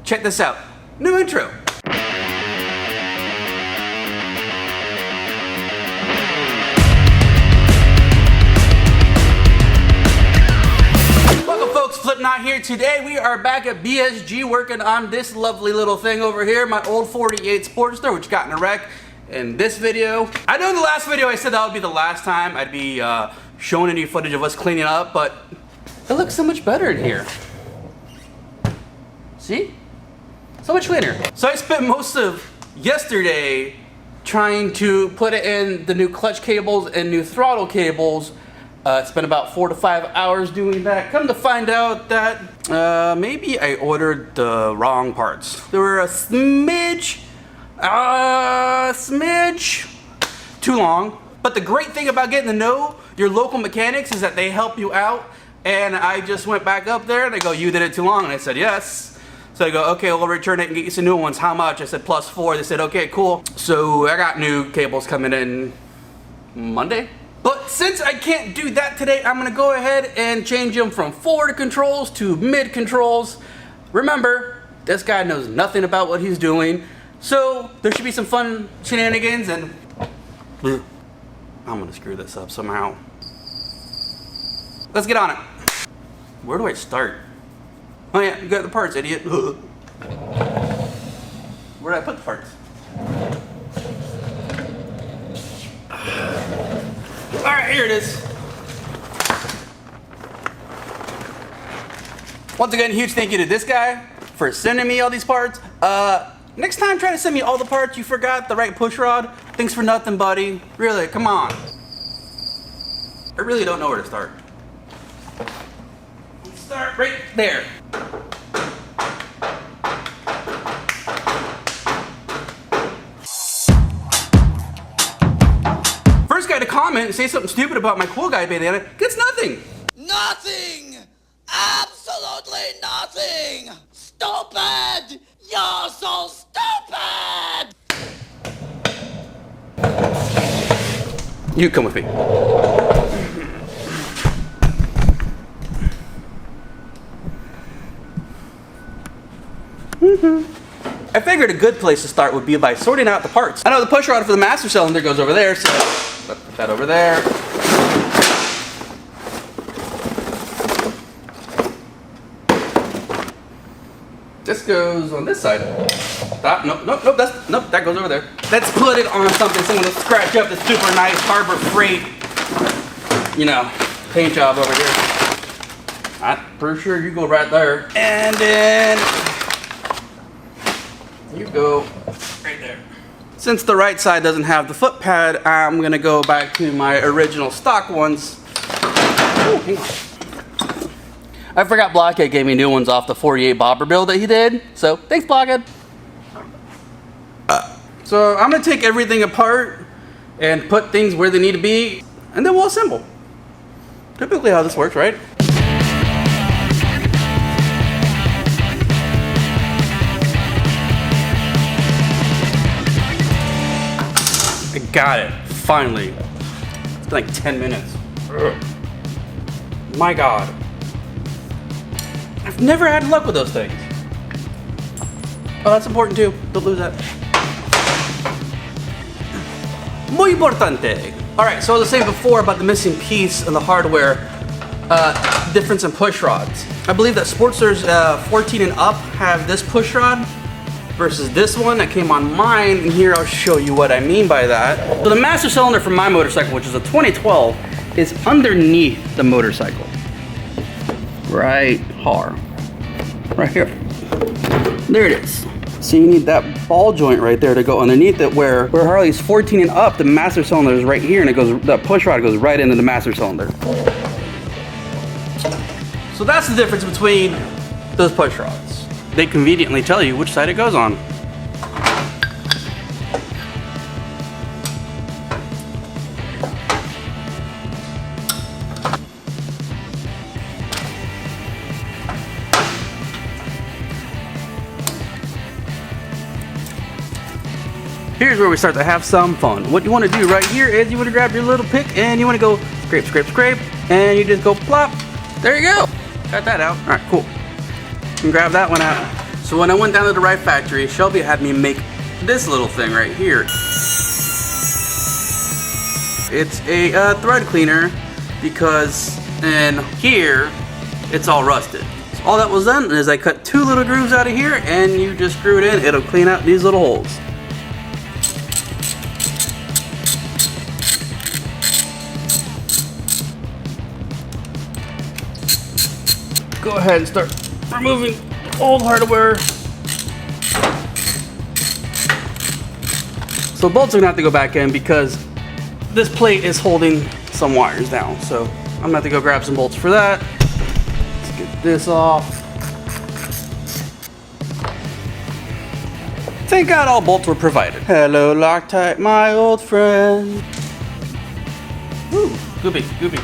Check this out. New intro. Welcome folks, Flipknot here. Today we are back at BSG working on this lovely little thing over here, my old 48 Sportster, which got in a wreck in this video. I know in the last video I said that would be the last time I'd be showing any footage of us cleaning up, but it looks so much better in here. See? So much cleaner. So I spent most of yesterday trying to put it in the new clutch cables and new throttle cables. Spent about 4 to 5 hours doing that. Come to find out that maybe I ordered the wrong parts. There were a smidge too long. But the great thing about getting to know your local mechanics is that they help you out. And I just went back up there and they go, "You did it too long." And I said, "Yes." So I go, "Okay, we'll return it and get you some new ones. How much?" I said, +4. They said, "Okay, cool." So I got new cables coming in Monday. But since I can't do that today, I'm gonna go ahead and change them from forward controls to mid controls. Remember, this guy knows nothing about what he's doing. So there should be some fun shenanigans and I'm gonna screw this up somehow. Let's get on it. Where do I start? Oh yeah, you got the parts, idiot. Where did I put the parts? Alright, here it is. Once again, huge thank you to this guy for sending me all these parts. Next time, try to send me all the parts you forgot, the right push rod. Thanks for nothing, buddy. Really, come on. I really don't know where to start. Let's start right there. First guy to comment and say something stupid about my cool guy bandana gets nothing. Nothing! Absolutely nothing! Stupid! You're so stupid! You come with me. I figured a good place to start would be by sorting out the parts. I know the push rod for the master cylinder goes over there, so let's put that over there. This goes on this side. Stop. Nope, that goes over there. Let's put it on something so I'm gonna scratch up the super nice Harbor Freight, paint job over here. I'm pretty sure you go right there. And then you go right there. Since the right side doesn't have the foot pad, I'm gonna go back to my original stock ones. Ooh, hang on. I forgot Blockhead gave me new ones off the 48 bobber build that he did. So thanks, Blockhead. So I'm gonna take everything apart and put things where they need to be, and then we'll assemble. Typically how this works, right? I got it, finally. It's been like 10 minutes. Ugh. My God. I've never had luck with those things. Oh, that's important too. Don't lose that. Muy importante. All right, so I was saying before about the missing piece in the hardware, difference in push rods. I believe that Sportsters 14 and up have this push rod versus this one that came on mine, and here I'll show you what I mean by that. So the master cylinder for my motorcycle, which is a 2012, is underneath the motorcycle. Right here. There it is. So you need that ball joint right there to go underneath it, where Harley's 14 and up, the master cylinder is right here, and it goes, that push rod goes right into the master cylinder. So that's the difference between those push rods. They conveniently tell you which side it goes on. Here's where we start to have some fun. What you want to do right here is you want to grab your little pick and you want to go scrape, scrape, scrape, and you just go plop, There you go. Got that out. All right, cool. You can grab that one out. So when I went down to the Ride Factory, Shelby had me make this little thing right here. It's a thread cleaner because in here, it's all rusted. So all that was done is I cut 2 little grooves out of here and you just screw it in. It'll clean out these little holes. Go ahead and start removing old hardware. So bolts are gonna have to go back in because this plate is holding some wires down. So I'm gonna have to go grab some bolts for that. Let's get this off. Thank God all bolts were provided. Hello Loctite, my old friend. Ooh, goopy, goopy.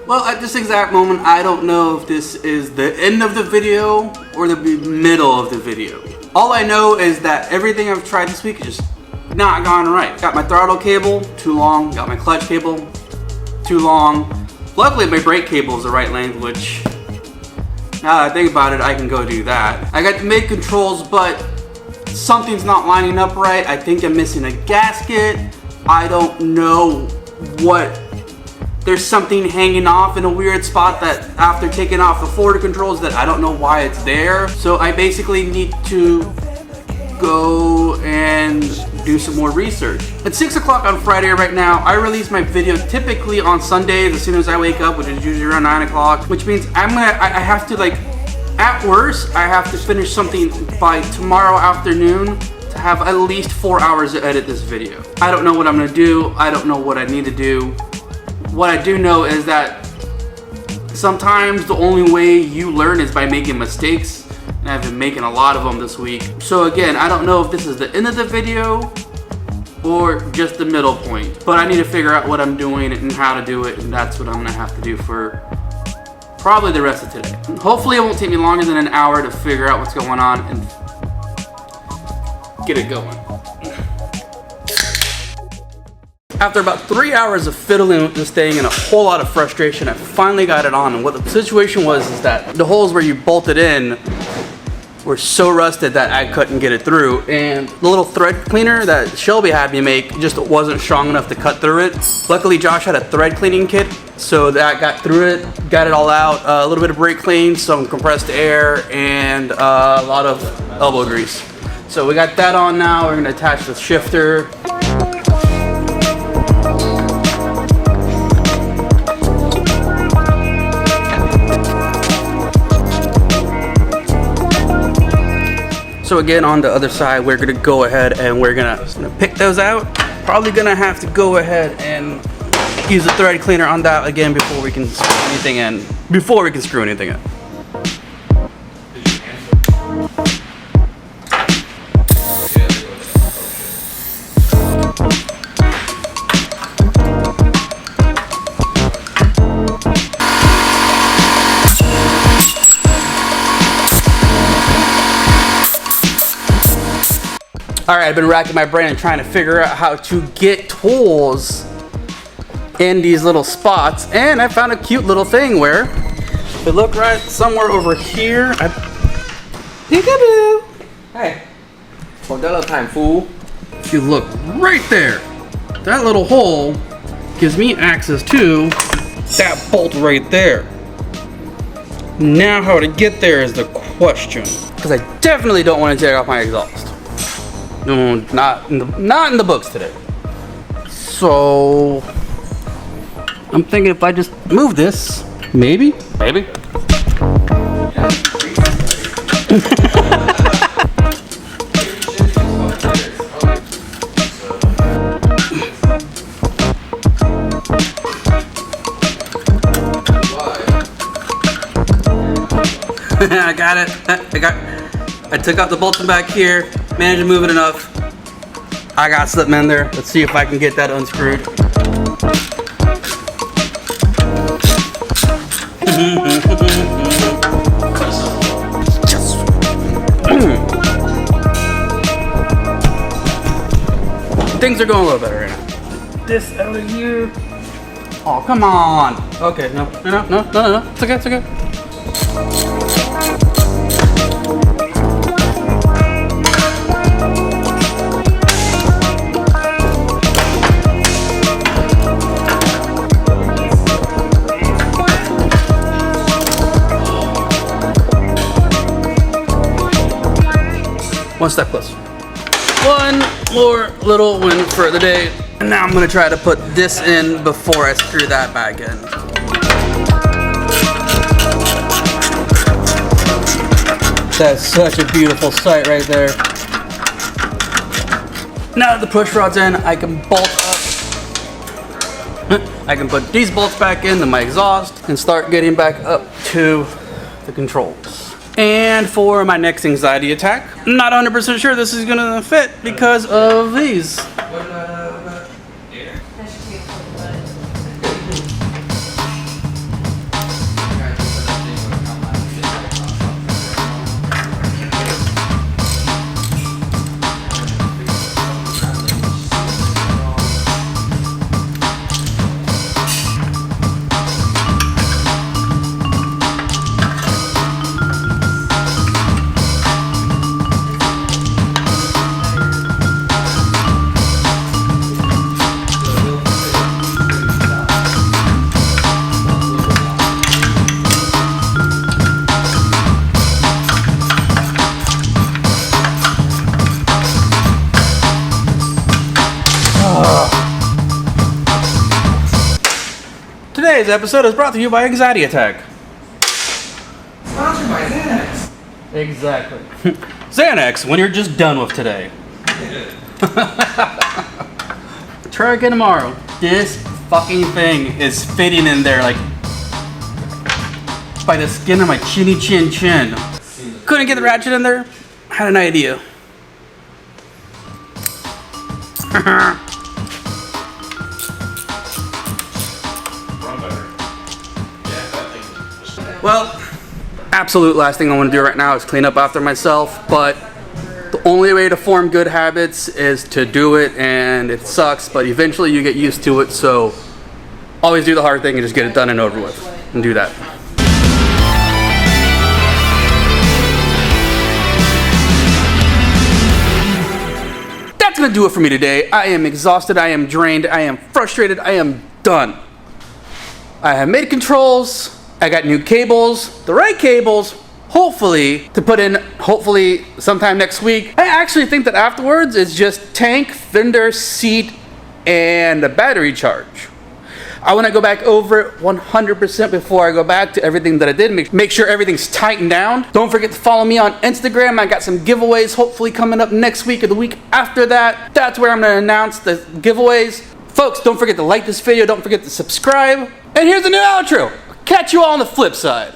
Well, at this exact moment, I don't know if this is the end of the video or the middle of the video. All I know is that everything I've tried this week is just not gone right. Got my throttle cable, too long. Got my clutch cable, too long. Luckily, my brake cable is the right length, which, now that I think about it, I can go do that. I got the mid controls, but something's not lining up right. I think I'm missing a gasket. I don't know what. There's something hanging off in a weird spot that after taking off the forward controls that I don't know why it's there. So I basically need to go and do some more research. It's 6 o'clock on Friday right now. I release my video typically on Sundays as soon as I wake up, which is usually around 9 o'clock, which means I have to, like, at worst, I have to finish something by tomorrow afternoon to have at least 4 hours to edit this video. I don't know what I'm gonna do. I don't know what I need to do. What I do know is that sometimes the only way you learn is by making mistakes, and I've been making a lot of them this week. So again, I don't know if this is the end of the video or just the middle point, but I need to figure out what I'm doing and how to do it, and that's what I'm gonna have to do for probably the rest of today. Hopefully it won't take me longer than an hour to figure out what's going on and get it going. After about 3 hours of fiddling with this thing and a whole lot of frustration, I finally got it on. And what the situation was is that the holes where you bolted in were so rusted that I couldn't get it through. And the little thread cleaner that Shelby had me make just wasn't strong enough to cut through it. Luckily, Josh had a thread cleaning kit, so that got through it, got it all out. A little bit of brake clean, some compressed air, and a lot of elbow grease. So we got that on now. We're gonna attach the shifter. So again, on the other side, we're gonna go ahead and we're gonna pick those out. Probably gonna have to go ahead and use the thread cleaner on that again before we can screw anything in. All right, I've been racking my brain and trying to figure out how to get tools in these little spots, and I found a cute little thing where, if you look right somewhere over here, peekaboo. Hey, hold that little time, fool. If you look right there, that little hole gives me access to that bolt right there. Now how to get there is the question, because I definitely don't want to take off my exhaust. No, not in the books today. So I'm thinking if I just move this, maybe. I got it. I took out the bolts from back here. Managed to move it enough. I got something in there. Let's see if I can get that unscrewed. Things are going a little better right now. This out of here. Oh, come on. Okay, no. It's okay, it's okay. One step closer. One more little win for the day. And now I'm gonna try to put this in before I screw that back in. That's such a beautiful sight right there. Now that the push rod's in, I can bolt up. I can put these bolts back into my exhaust and start getting back up to the controls. And for my next anxiety attack, I'm not 100% sure this is gonna fit because of these. Today's episode is brought to you by Anxiety Attack. Sponsored by Xanax. Exactly. Xanax, when you're just done with today. Try again tomorrow. This fucking thing is fitting in there like by the skin of my chinny chin chin. Couldn't get the ratchet in there. Had an idea. Well, absolute last thing I want to do right now is clean up after myself, but the only way to form good habits is to do it, and it sucks, but eventually you get used to it, so always do the hard thing and just get it done and over with, and do that. That's gonna do it for me today. I am exhausted, I am drained, I am frustrated, I am done. I have made controls. I got new cables, the right cables, hopefully, to put in, hopefully, sometime next week. I actually think that afterwards it's just tank, fender, seat, and a battery charge. I want to go back over it 100% before I go back to everything that I did. Make sure everything's tightened down. Don't forget to follow me on Instagram. I got some giveaways hopefully coming up next week or the week after that. That's where I'm going to announce the giveaways. Folks, don't forget to like this video. Don't forget to subscribe. And here's the new outro. Catch you all on the flip side.